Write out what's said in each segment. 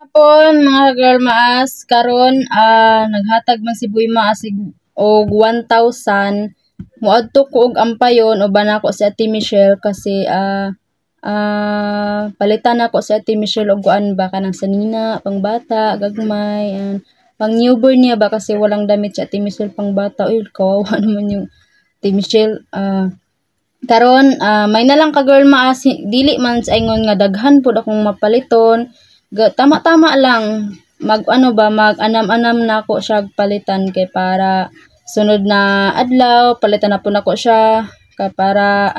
Hapon mga girl maas karon naghatag man si Boy Maas og 1,000 moadto ko og ampayon uban ako si Ate Michelle kasi palitan ako si Ate Michelle og kuan ba kanang sanina pang bata gagmay pang newborn niya ba kasi walang damit si Ate Michelle pang bata. Uy, kawawa naman yung Ate Michelle. Karon may na lang ka girl maas dili man sa ingon nga daghan pud akong mapaliton. Tama-tama lang mag anam-anam na ako siya palitan kay para sunod na adlaw palitan na po nako siya kay para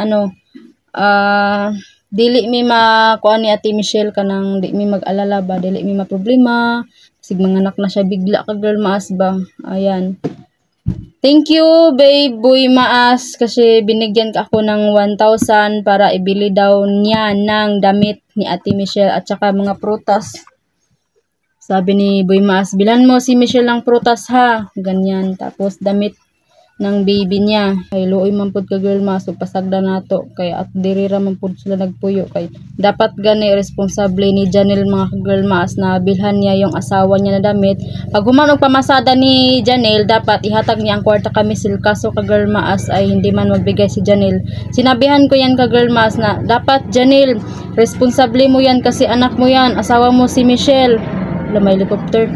dili mi makuan ni Ate Michelle kanang di mi mag-alala ba dili mi maproblema sig manganak na siya bigla ka girl maas ba. Ayan. Thank you, babe Boy Maas, kasi binigyan ka ako ng 1,000 para ibili daw niya ng damit ni Ate Michelle at saka mga prutas. Sabi ni Boy Maas, bilan mo si Michelle ng prutas ha. Ganyan. Tapos damit ng baby niya. Kay luoy man pud ka girl Maas, pasagda nato. Kay at dirira man pud sila nagpuyo. Kay dapat gani responsable ni Janelle mga girl Maas na bilhan niya yung asawa niya na damit. Pag humanog pamasada ni Janelle, dapat ihatag niya ang kwarta kami sil kaso ka girl Maas ay hindi man magbigay si Janelle. Sinabihan ko yan ka girl Maas na dapat Janelle, responsable mo yan kasi anak mo yan, asawa mo si Michelle. May helicopter.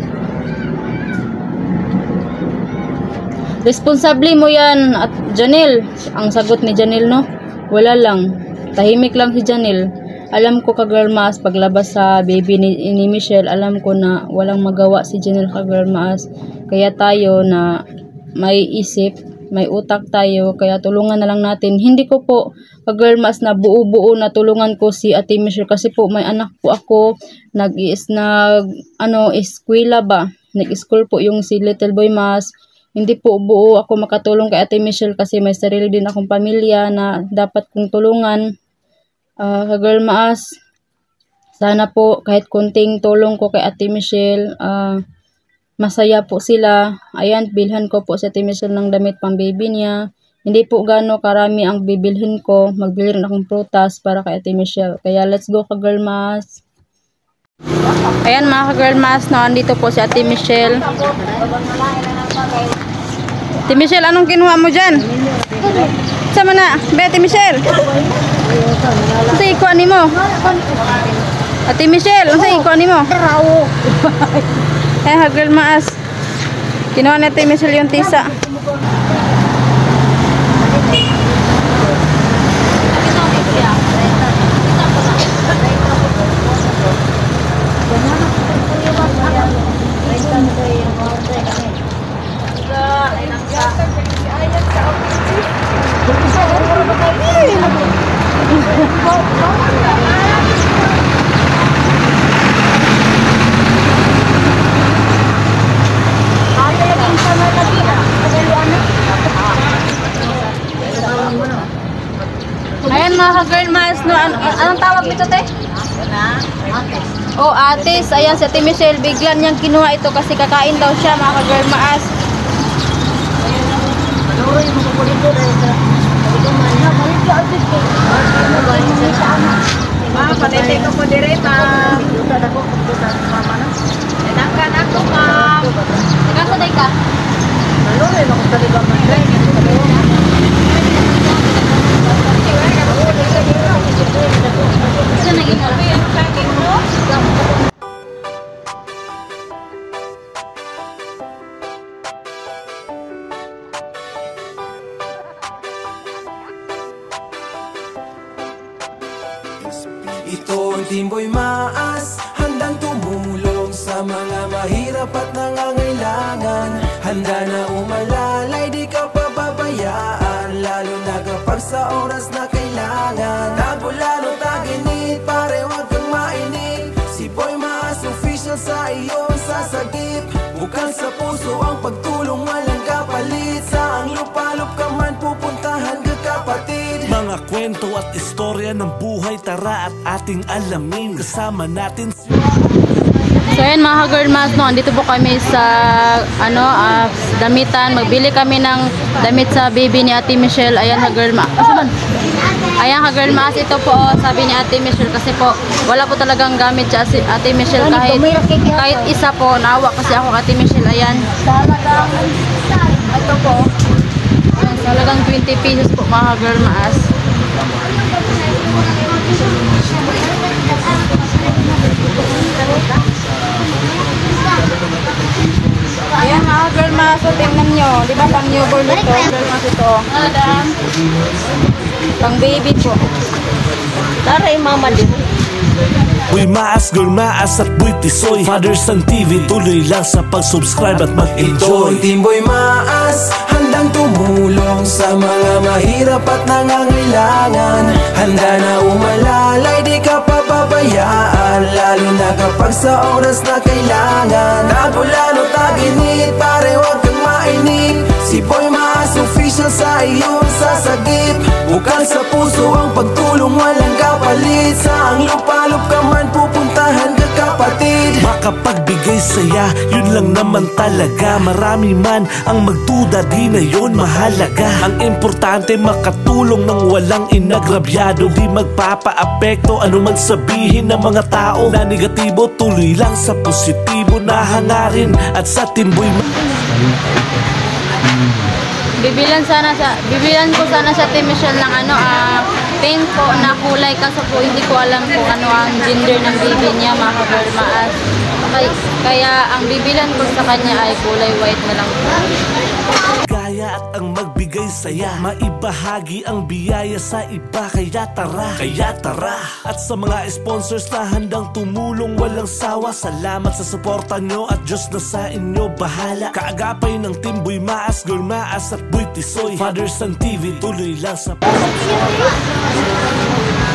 Responsable mo yan at Janelle. Ang sagot ni Janelle no, wala lang, tahimik lang si Janelle. Alam ko ka girl Maas paglabas sa baby ni Michelle, alam ko na walang magawa si Janelle ka girl Maas. Kaya tayo na may isip, may utak tayo, kaya tulungan na lang natin. Hindi ko po ka girl Maas na buo-buo na tulungan ko si Ate Michelle kasi po may anak po ako, eskwela ba, nag-school po yung si Little Boy Maas. Hindi po buo ako makatulong kay Ate Michelle kasi may sarili din akong pamilya na dapat kong tulungan. Ka girl Maas, sana po kahit kunting tulong ko kay Ate Michelle, masaya po sila. Ayan, bilhan ko po si Ate Michelle ng damit pang baby niya. Hindi po gano karami ang bibilhin ko. Magbili rin akong prutas para kay Ate Michelle. Kaya let's go ka girl Maas. Ayan mga ka girl Maas, andito po si Ate Michelle. Ate Michelle, anong kinuha mo dyan? Sama na, Ate Michelle. Ano sa ikuan ni mo? Ate Michelle, ano sa ikuan ni mo? Eh, girl Maas. Kinuha ni Ate Michelle yung tisa. Ayan mga ka-girl Maas, no, anong tawag nito te? Oh, atis. Ayan si Ate Michelle, biglan niyang kinuha ito kasi kakain daw siya mga ka-girl Maas. Patete ko po dire ma'am. Enangkan ako ma'am. Nagkasaday ka? Maluloy ako sa liba man. Isa naging Ito ang Team Boy Maas, handang tumulong sa mga mahirap at nangangailangan. Handa na umalalay, di ka pababayaan, lalo na kapag sa oras na kailangan. Tagulano, taginit, pare wag kang mainip. Si Boy Maas, official sa iyong sasagip. Bukal sa puso ang pagtulong, walang kapalit. Saang lupalop ka man, pupuntahan ka kapatid. Mga kwento at istorya ng buhay, tara at ating alamin. Kasama natin si... So ayan mga girl Maas, no, andito po kami sa damitan. Magbili kami ng damit sa baby ni Ate Michelle. Ayan ha girl Maas. Ayan ka girl maas, ito po sabi ni Ate Michelle kasi po wala po talagang gamit si Ate Michelle kahit isa po. Naawa kasi ako Ate Michelle. Ayan. Ito po. Ayan, talagang 20 pesos po mga girl maas. Ayan mga girl maas, so tingnan nyo. Di ba pang newborn ito? Girl maas ito. Pang baby po. Taray mama din. Uy maas, girl maas at Boy Tisoy, Fathers and TV, tuloy lang sa pag-subscribe at Ito mag-enjoy. ang Timboy Maas, handang tumulong sa mga mahirap at nangangailangan. Handa na umalalay, di ka papabayaan, lalo na kapag sa oras na kailangan. Tagulan o taginit, pare wag kang mainip. Si Boy Maas official sa iyong sasagip. Bukal sa puso ang pagtulong, walang kapalit. Sa ang lupalop ka man pupuntahan ka kapatid. Makapagbigay saya, yun lang naman talaga. Marami man ang magduda, di na yun mahalaga. Ang importante makatulong ng walang inagrabyado. Di magpapa-apekto anuman sabihin ng mga tao na negatibo. Tuloy lang sa positibo na hangarin. At sa Timboy Bibilan ko sana sa Ate Michelle ng pink po na kulay kasi po hindi ko alam kung ano ang gender ng baby niya mga girl maas. Kaya ang bibilan ko sa kanya ay kulay white na lang po. gaya at ang magbigay saya, maibahagi ang biyaya sa iba. Kaya tara. At sa mga sponsors na handang tumulong walang sawa, salamat sa suporta nyo at Diyos na sa inyo bahala. Kaagapay ng Timboy Maas, Girl Maas at Boy Tisoy, Fathers and TV, tuloy lang sa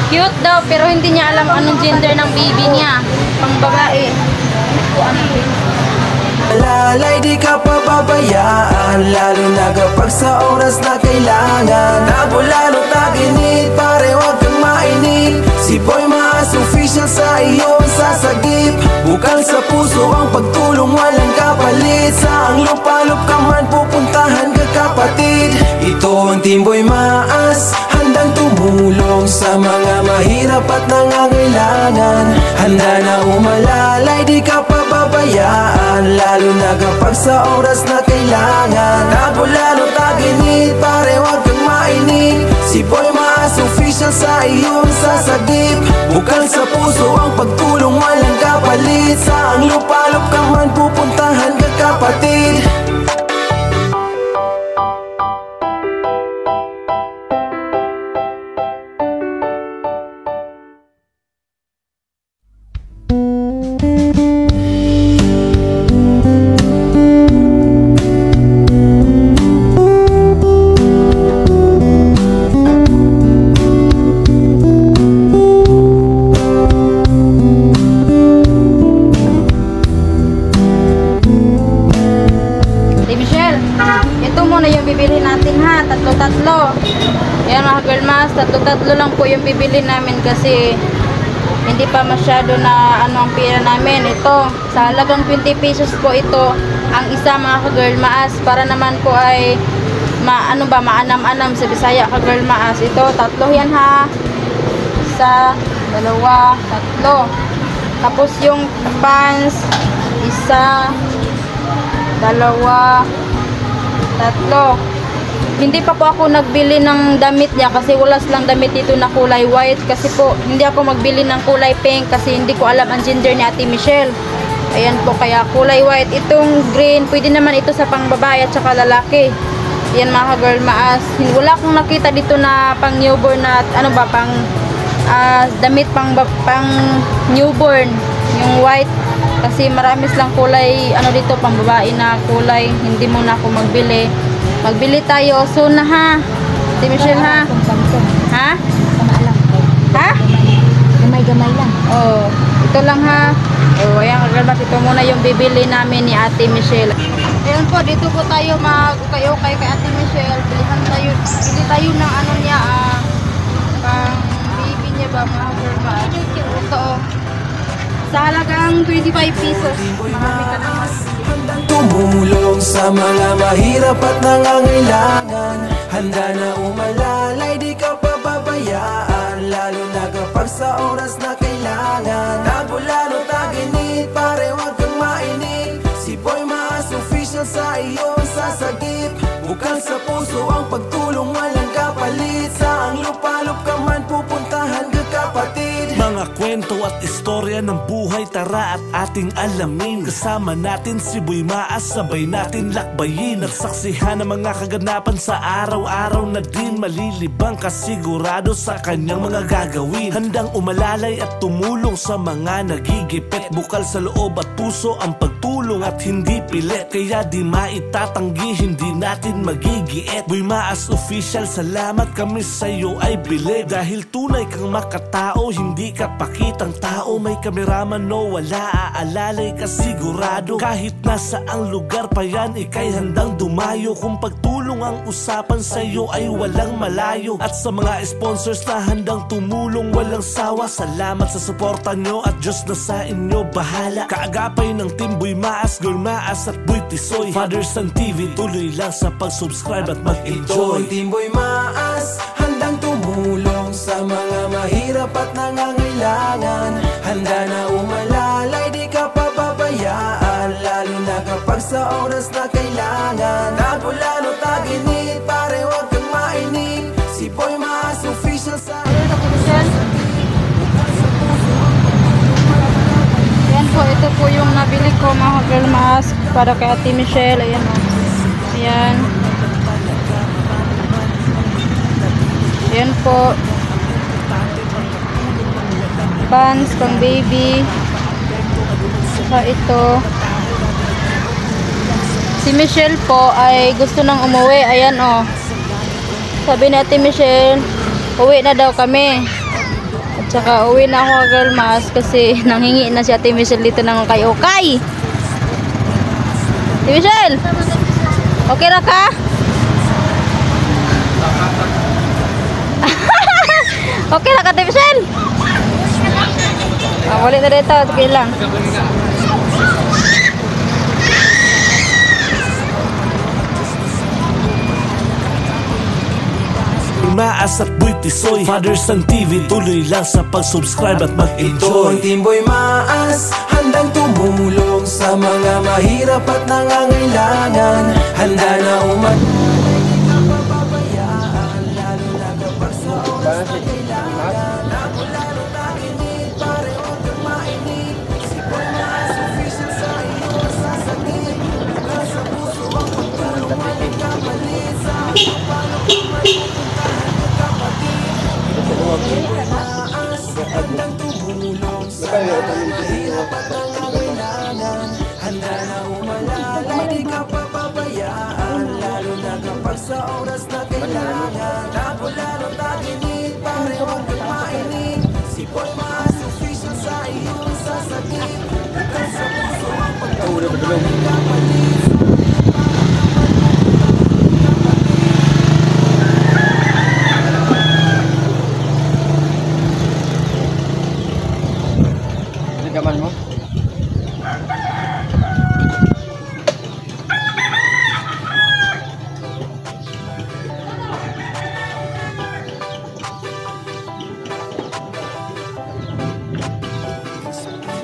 Cute daw pero hindi niya alam anong gender ng baby niya. Pang babae. Lalay di ka pababayaan, lalo na kapag sa oras na kailangan. Nabulalo taginit, pare wag kang mainip. Si Boy Maas official sa iyong sasagip. Bukal sa puso ang pagtulong, walang kapalit. Sa ang lupalop ka man pupuntahan ka kapatid. Ito ang Timboy Maas, handang tumulong sa mga mahirap at nangangailangan. Handa na umalalay, di ka pababayaan, lalo na kapag sa oras na kailangan. Nabulalo taginit, pare wag kang mainip. Si Boy Maas official sa iyong sasagip. Bukal sa puso ang pagtulong, walang kapalit. Sa ang lupalop ka man pupuntahan ka kapatid. Bibili natin ha, tatlo. Ayan mga girl mas, tatlo lang po yung bibili namin kasi hindi pa masyado na ang pera namin. Ito, sa halagang 20 pesos po ito ang isa mga girl maas, para naman po ay maanam-anam sa Bisaya ka girl maas. Ito, tatlo yan ha. Isa, dalawa, tatlo. Tapos yung pants, isa, dalawa, tatlo. Hindi pa po ako nagbili ng damit niya kasi wala silang damit dito na kulay white. Kasi po hindi ako magbili ng kulay pink kasi hindi ko alam ang gender ni Ate Michelle. Ayan po, kaya kulay white. Itong green, pwede naman ito sa pang babae at saka lalaki. Yan mga girl maas. Wala akong nakita dito na pang newborn na pang damit pang newborn, yung white. Kasi marami silang kulay dito pang babae na kulay. Hindi muna ako magbili. Magbili tayo soon na ha. Ate Michelle ha. Ha? Ha? Gamay-gamay lang. Oh, ito lang ha. Oh, ayan kagalbas, ito muna yung bibili namin ni Ate Michelle. Ayan po, dito po tayo mag-ukay-ukay kay Ate Michelle. Bili tayo ng niya, pang baby niya ba mga kagalbas. Ito sa halagang 25 pesos. Marami ka naman. Tumulong sa mga mahirap at nangangailangan. Handa na umalalay, di ka pababayaan. kapag sa oras na kailangan. Nagulalo taginit, pare wag kang mainig. Si Boy Maas official sa iyong sasagip. Bukal sa puso ang pagtulong, walang kapalit. Saang lupalop ka man pupuntahan ka kapatid. Mga kwento at istorya ng buhay, tara at ating alamin. Kasama natin si Boy Maas, sabay natin lakbayin. Nagsaksihan ng mga kaganapan sa araw-araw na din. Malilibang kasigurado sa kanyang mga gagawin. Handang umalalay at tumulong sa mga nagigipit. Bukal sa loob at puso ang pagtulong at hindi pilit. Kaya di maitatanggi, hindi natin magigiit. Boy Maas official, salamat kami sa'yo ay bilib. Dahil tunay kang makatao, hindi ka pakitang tao. May kameraman no wala, aalalay ka sigurado. Kahit nasa ang lugar pa yan, ikay handang dumayo. Kung pagtulong ang usapan sa'yo ay walang malayo. At sa mga sponsors na handang tumulong walang sawa, salamat sa suporta nyo at Diyos na sa inyo bahala. Kaagapay ng Team Boy Maas, Girl Maas at Boy Tisoy, Father Son TV, tuloy lang sa pag-subscribe at Ito mag-enjoy. ang Team Boy Maas, handang tumulong sa mga mahirap at nangangailangan. Handa na umalalay, di ka pababayaan. Lalo na kapag sa oras na kailangan. Nagulalo taginit, pare wag kang mainig. Si Boy Maas official sa Ayan po, ito po yung nabili ko mga Girl Maas para kay Ate Michelle. Ayan o. Ayan. Ayan po. Pants pang baby. Saka ito. Si Michelle po ay gusto nang umuwi. Ayan o. Sabi ni Ate Michelle, uwi na daw kami. At saka uwi na ako Girl Maas kasi nanghingi na si Ate Michelle dito ng ukay-ukay. Ate Michelle, okay na ka? Okay na ka Ate Michelle? Wala na dito, okay lang. Maas at Boy Tisoy, Father Son TV, tuloy lang sa pag-subscribe at Ito mag-enjoy. ang Team Boy Maas, handang tumulong sa mga mahirap at nangangailangan. Handa na umalalay, di ka pababayaan. Lalo na kapag sa oras na kailangan. Nagulalo taginit, pare wag kang mainig. Si Boy Maas official sa iyong sasagip. Bukal sa puso ang pagtulong, walang kapalit. Sa pagpapalo ka man pupuntahan ka kapatid. Maas, handang tumulong sa mga mahirap at nangangailangan. Handa na umalalay, di ka papabayaan. Lalo na kapag sa oras na kailangan. Nagulalo taginit, pare wag kang mainig. Si Boy Maas official sa iyong sasagip. Bukal sa puso ang pagtulong, walang kapalit. Gaman mo?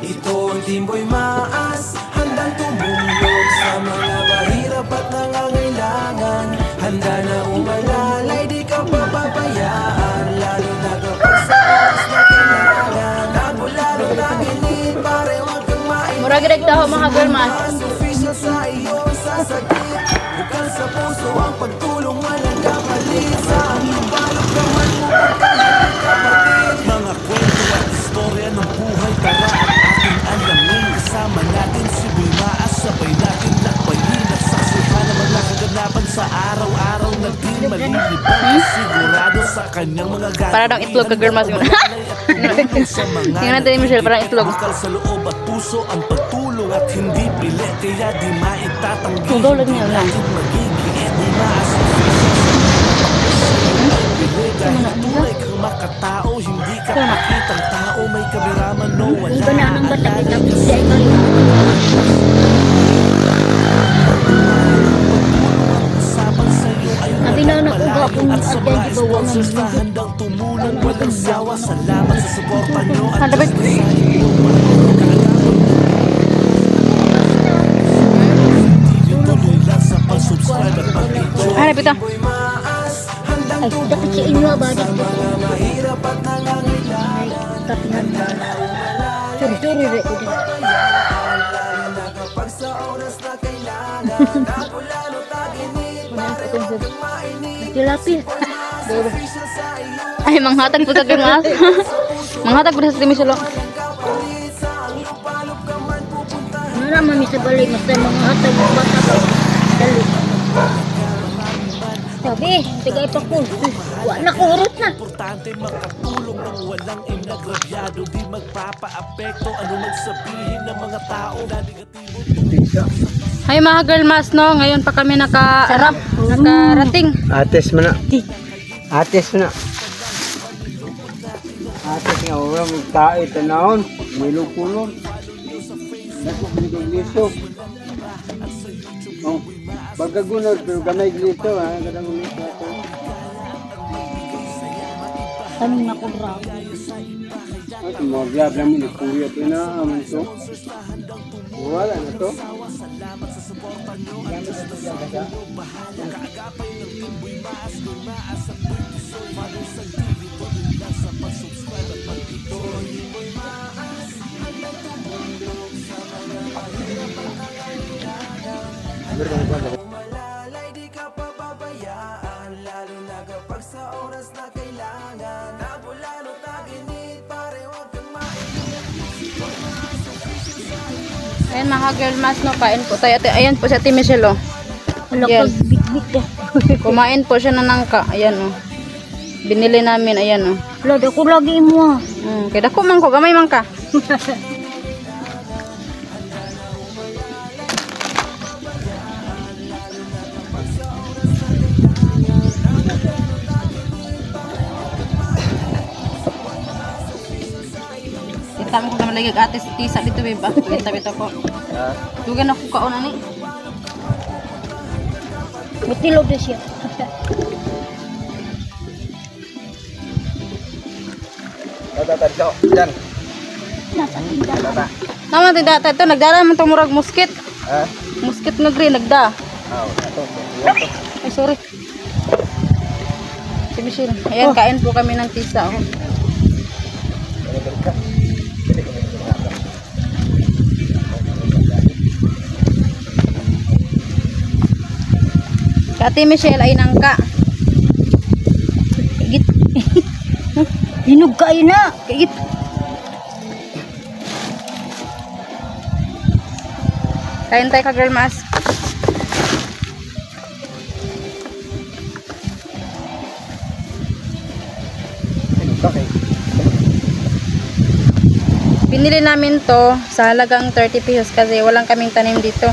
Ito ang Team Boy Maas, handang tumulong sa mga mahirap at nangangailangan. Handa na umalalay, di ka pababayaan. Lalo na kapag sa oras na kailangan. Nagulalo taginit, pare wag kang mainig. Murag daw mga Girl Maas. Maas official sa iyong sasagip. Bukal sa puso ang pagtulong, walang kapalit. Sa aming balok ka man pupuntahan ka kapatid. Mga kwento at istorya ng buhay, tara at ating alamin. Kasama natin si Boy Maas, sabay natin lakbayin. Nagsaksihan ng mga kaganapan sa araw-araw na di malilibang. Sigurado sa kanyang mga gagawin. Para daw itlog ka Girl Maas yun. Tingnan natin ni Michelle, parang itlog. Bukal sa loob at puso ang pagtulong at hindi pilit. Kaya di maitatanggi, Tugaw lang niya lang. natin magigiit. Boy Maas dahil tunay kang makatao, hindi ka pakitang tao. May kameraman no wala. Iba na ang bata kita. Hindi ay Usapan sa'yo ay Ate na walang nakuha malayo. kung At sa ate mga di ba sponsors walang na handang tumulong walang sawa, salamat sa suporta nyo at Dapat tuloy lang sa pag-subscribe at pag-ito. hanap ito. Boy Maas, handang Ay, dapat si inyo ba? mga mahirap at nangangailangan. Tapinan na. Suri-suri rin ko din. Kapag sa oras na kailangan, ako lalo taginit, pare huwag kang mainit. Tilapia. Official sa iyo, Ay, manghatag po sa girmas. Manghatag po sa Ate Michelle. kapalit sa ang lupalop ka man pupuntahan. Nara mami sa balik. Basta mga hatag ng bata ko. Dali. Sabi, tagay pa ko. Wala ko urot na. Importante makatulong ng walang inagrabyado. Di magpapa-apekto ano man sabihin ng mga tao na negatibo. Hay mga girlmas, no? Ngayon pa kami nakarating. Ates mo na. Ates mo na. Ates nga orang magtae tanahon. Milong-pulong. Dako biliso. Oh, pagkagunod pero gamay glito ha, kadang glito ako. Tanong na ko bra. At mga grab namin ni Kuya ito na aman to. Wala na to. Malalay di ka pababayaan, lalo na kapag sa oras na kailangan. Ako lalo taginit, pare huwag kang mainit. Ayan mga girlmas, no? Kain po tayo. Ayan po si Ate Michelle, oh. Wala Yes. ko bit-bit eh. Kumain po siya ng nangka. Ayan, oh. Binili namin, ayan, oh. Wala, ako lagi mo. Kaya dako man ko, gamay man ka. Kita mo ko naman lagi ate si Tisa dito, babe. Kita ko. Dugan ako kaon ani. May tilog na siya. Diyan. Nasa tindahan. Naman ti data ito nagdara man tong murag muskit. Ha? Muskit na green nagda. Ato. Ay sorry. Si Michelle. Ayan kain po kami ng Tisa. Oh. Ate Michelle ay nangka. Higit. Hinog kayo na. Kigit. Kain tayo ka girl mas. Binili namin to sa halagang 30 pesos kasi walang kaming tanim dito.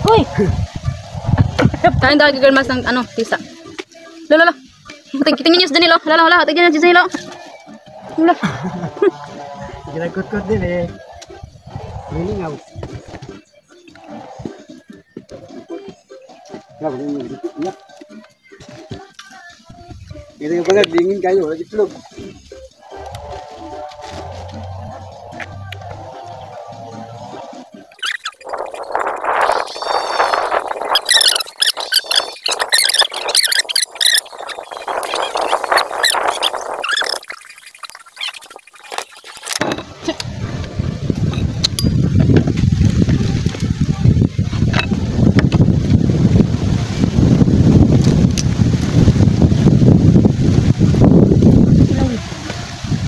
Hoy! Kain tayo girl mas ng ano, Tisa. Lala. Tingin niyo sa Danilo. Lala, tingin niyo sa Danilo. Lala. Ginagkot-kot din eh. Hiningaw. Grabe yung dito niya. Ito yung pala, dingin kayo, lagi tulog.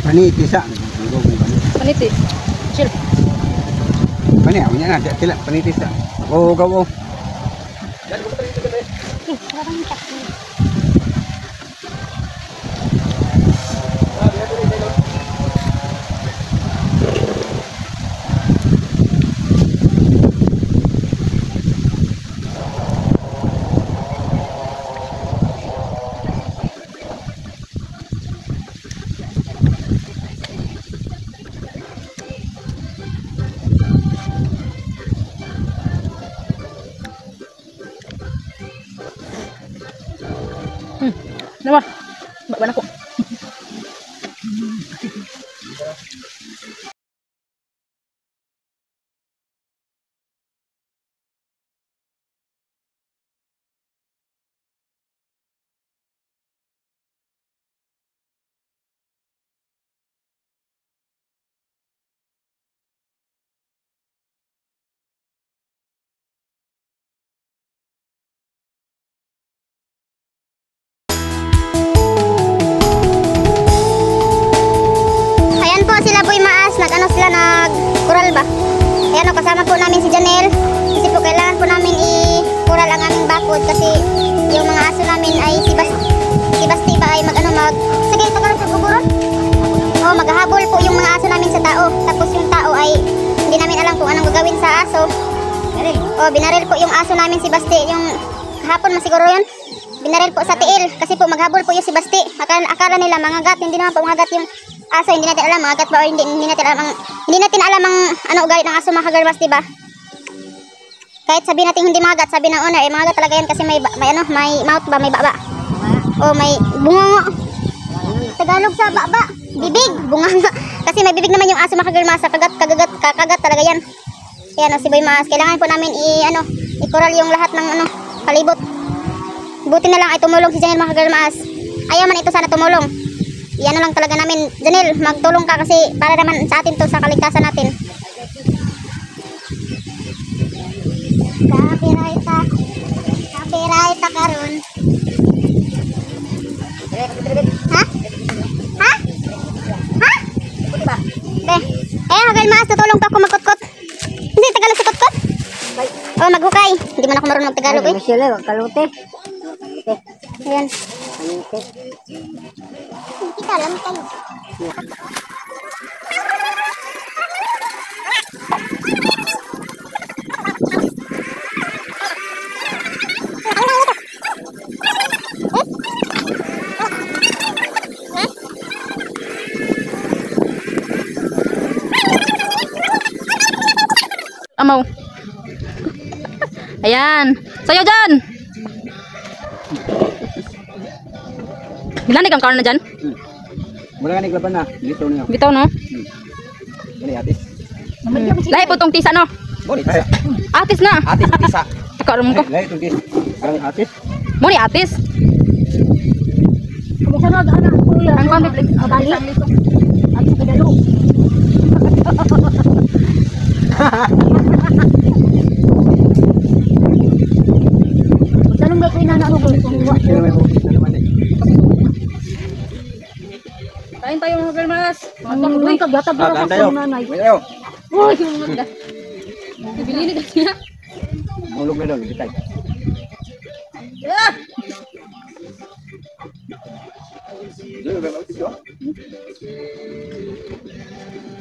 Pani, tisa. Paniti. Chill. Pani, ako niya na, tila, pani, tisa. Oo, gawo. Naman. Bakban ako. Nag-coral ba? Ayan o, kasama po namin si Janelle. Kasi po kailangan po namin i-coral ang aming bakod. Kasi yung mga aso namin ay si Basti ba ay sige, tagalog po buburon? O, maghahabol po yung mga aso namin sa tao. Tapos yung tao ay hindi namin alam kung anong gagawin sa aso. O, binaril po yung aso namin si Basti. Yung kahapon masiguro yun. Binaril po sa tiil. Kasi po maghabol po yung si Basti. Akala nila mangagat. Hindi naman po mangagat yung aso. Hindi natin alam mangagat ba o hindi natin alam ang ugali ng aso, mga kagarmas, diba? Kahit sabi natin hindi mangagat, sabi ng owner mangagat talaga yan kasi may mouth ba, may baba. O may bunga. Tagalog sa baba, bibig, bunga. Kasi may bibig naman yung aso, mga kagarmas. Kakagat talaga yan. Yan o, si Boy Maas. Kailangan po namin i-coral yung lahat ng palibot. Buti na lang ay tumulong si Janelle, mga kagarmas. Ayaw man ito sana tumulong. Yan lang talaga namin. Janelle, magtulong ka kasi para naman sa atin to, sa kaligtasan natin. Copyright karon. Ha? Ha? Ha? Be, hagal mas, tutulong pa ako magkutkot. Hindi Tagalog sa kutkot? Oh, maghukay. Hindi man ako marunong mag-Tagalog eh. Michelle, wag kalute. Ayan. Kita alam tayo. Amaw. Ayan. Sayo dyan. Bilang kang karon na dyan? Mula ka naglaban na. Bitaw niyo. Bitaw no? Bali atis. Lahi po tong tisa no? Bali tisa. Atis na. Atis tisa. Karon ko. Lahi itong tisa. Karang atis. Mo ni atis. Kumusunod, anak kuya. Ang pambibig. Bali. At kadalo. Tanong ba ko inana ko Kain tayo mga girmas. Ang kagatag Kain tayo. nanay. Tayo. Uy, Bibili ni kasi na. Mulog na daw, bitay.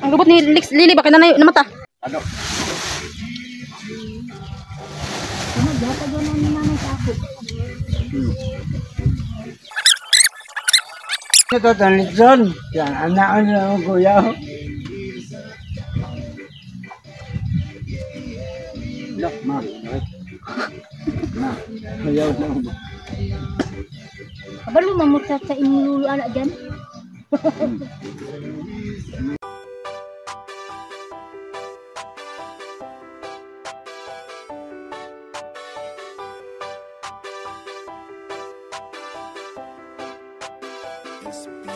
Ang lubot ni Lily bakit na mata? Ano? kagatag na ni nanay sa ako. Ito tanlitson. Yan, anak ko na ang kuya. Look, ma. Ma, kuya na ako. Kabalo mamutat sa inyong lulo anak dyan.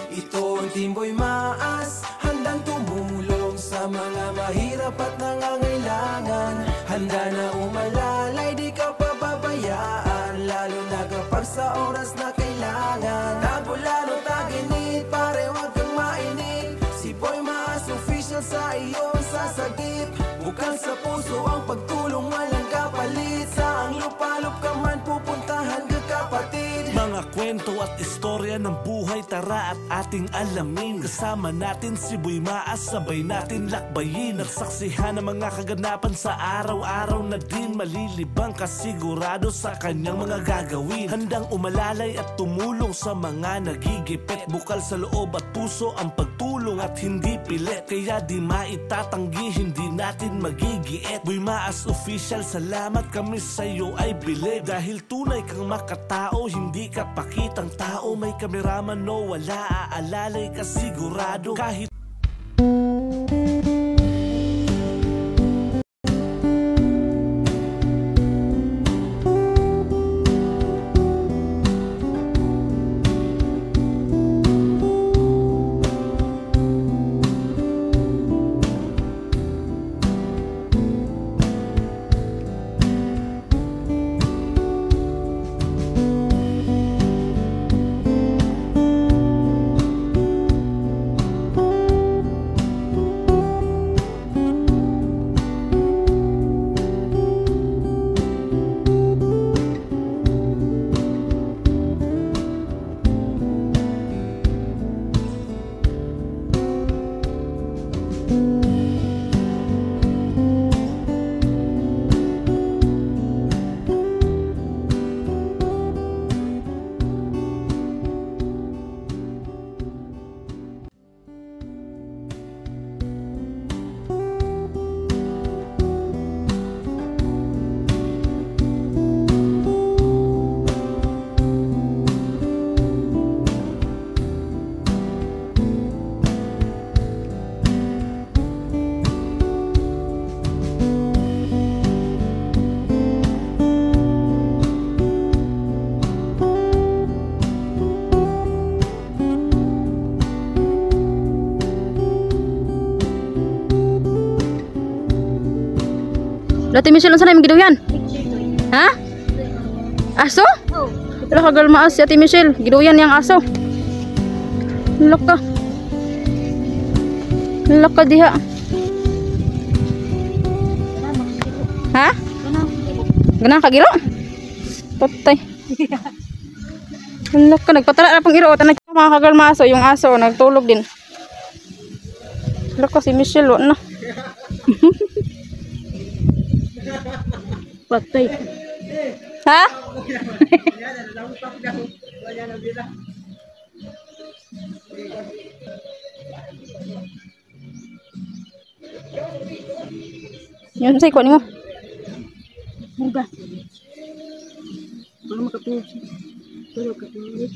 Ito ang Team Boy Maas, handang tumulong sa mga mahirap at nangangailangan. Handa na umalalay, di ka pababayaan, lalo na kapag sa oras na kailangan. Tabulan o taginit, pare wag kang mainit. Si Boy Maas official sa iyong sasagip. Bukal sa puso ang pagtulong, walang kapalit. Saang lupalop ka man pupuntahan ka kapatid. Mga kwento at istorya ng buhay, tara at ating alamin. Kasama natin si Boy Maas, sabay natin lakbayin. Nagsaksihan ng mga kaganapan sa araw-araw na din. Malilibang kasigurado sa kanyang mga gagawin. Handang umalalay at tumulong sa mga nagigipit. Bukal sa loob at puso ang pagtulong. tumulong at hindi pilit, kaya di maitatanggi, hindi natin magigiit. Boy Maas Official, salamat kami sa'yo ay bilib. Dahil tunay kang makatao, hindi ka pakitang tao. May kameraman no wala, aalalay ka sigurado. Kahit Dati Michelle, unsa na imong giduyan? Ha? Aso? Wala ka girl maas si Ate Michelle. Giduyan niyang aso. Laka. Laka diha. Ha? Ganang ka giro? Patay. Laka, nagpatala na pang iro. Tanay mga ka girl maaso. Yung aso, nagtulog din. Laka si Michelle, wala na. Patay. Ha? Yun say ko nimo. Muga. Wala makatulog. Tulog ka tulog.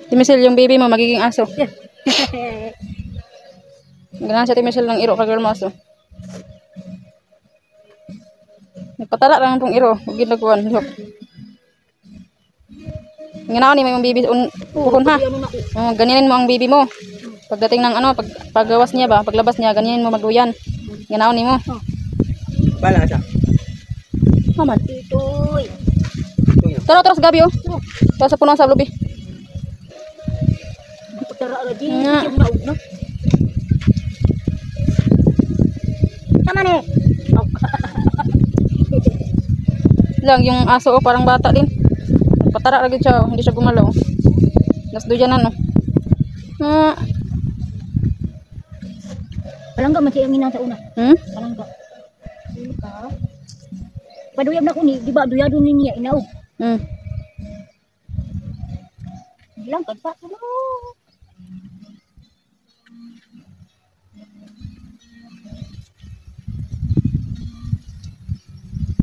Timisel yung baby mo magiging aso. Ganahan siya Timisel ng iro ka girl maso. Nagpatala lang pong iro, huwag ginagawan. Nganaon ni may baby puhon ha. Ganyanin mo ang baby mo. Pagdating ng ano, paggawas niya ba, paglabas niya, ganyanin mo magduyan. Nganaon ni mo. Bala siya. Aman. Itoy. Tara sa gabi oh. Tara sa puno sa lobby. Tara lagi. Nga. No? Tama ni. Lang yung aso oh, parang bata din. Patara lagi siya, oh. Hindi siya gumalaw. Nasduyanan oh. Palangga man siya ang sa una. Palangga. Paduyab na ko ni, di ba duyado ni niya inaw. Bilang kan pa no.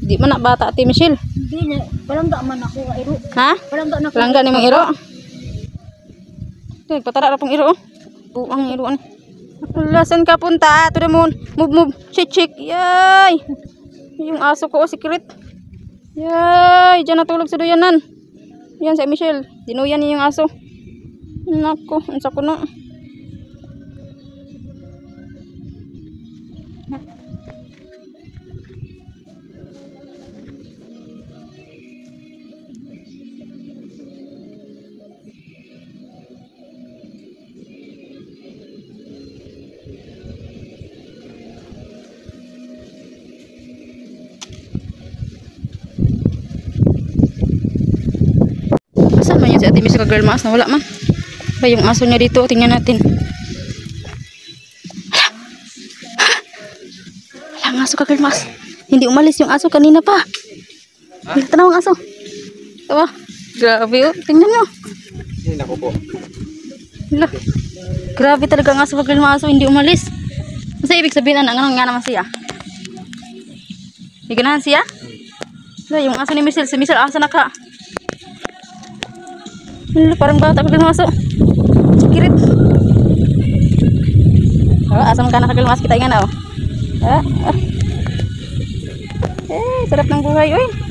Di man na bata Ate Michelle. Di na, palangga man ako nga iro. Ha? Palangga na ko. Palangga ni mong iro. Patara na pong iro oh. Buang iro ni. Lasan ka punta? To the moon. Move. Chik. Yay. Yung aso ko, secret. Yay. Diyan natulog sa duyanan. Yan si Michelle. Dinuyan niya yung aso. Nako. Ang sako na. Saan man yun si Ate Michelle ka girl maas na wala man. Ba yung aso niya dito, tingnan natin. Wala ang aso ka girl maas. Hindi umalis yung aso kanina pa. Tanaw ang aso. Ito ba? Grabe oh, tingnan mo. Hindi na ko po. Wala. Grabe talaga ang aso pag aso hindi umalis. Kasi ibig sabihin nga naman siya. May ganahan siya? Yung aso ni Michelle, si Michelle asa na ka? Parang bata pag aso. Kirit. Asa man ka nakagilmas kita nga na oh. Sarap ng buhay oy.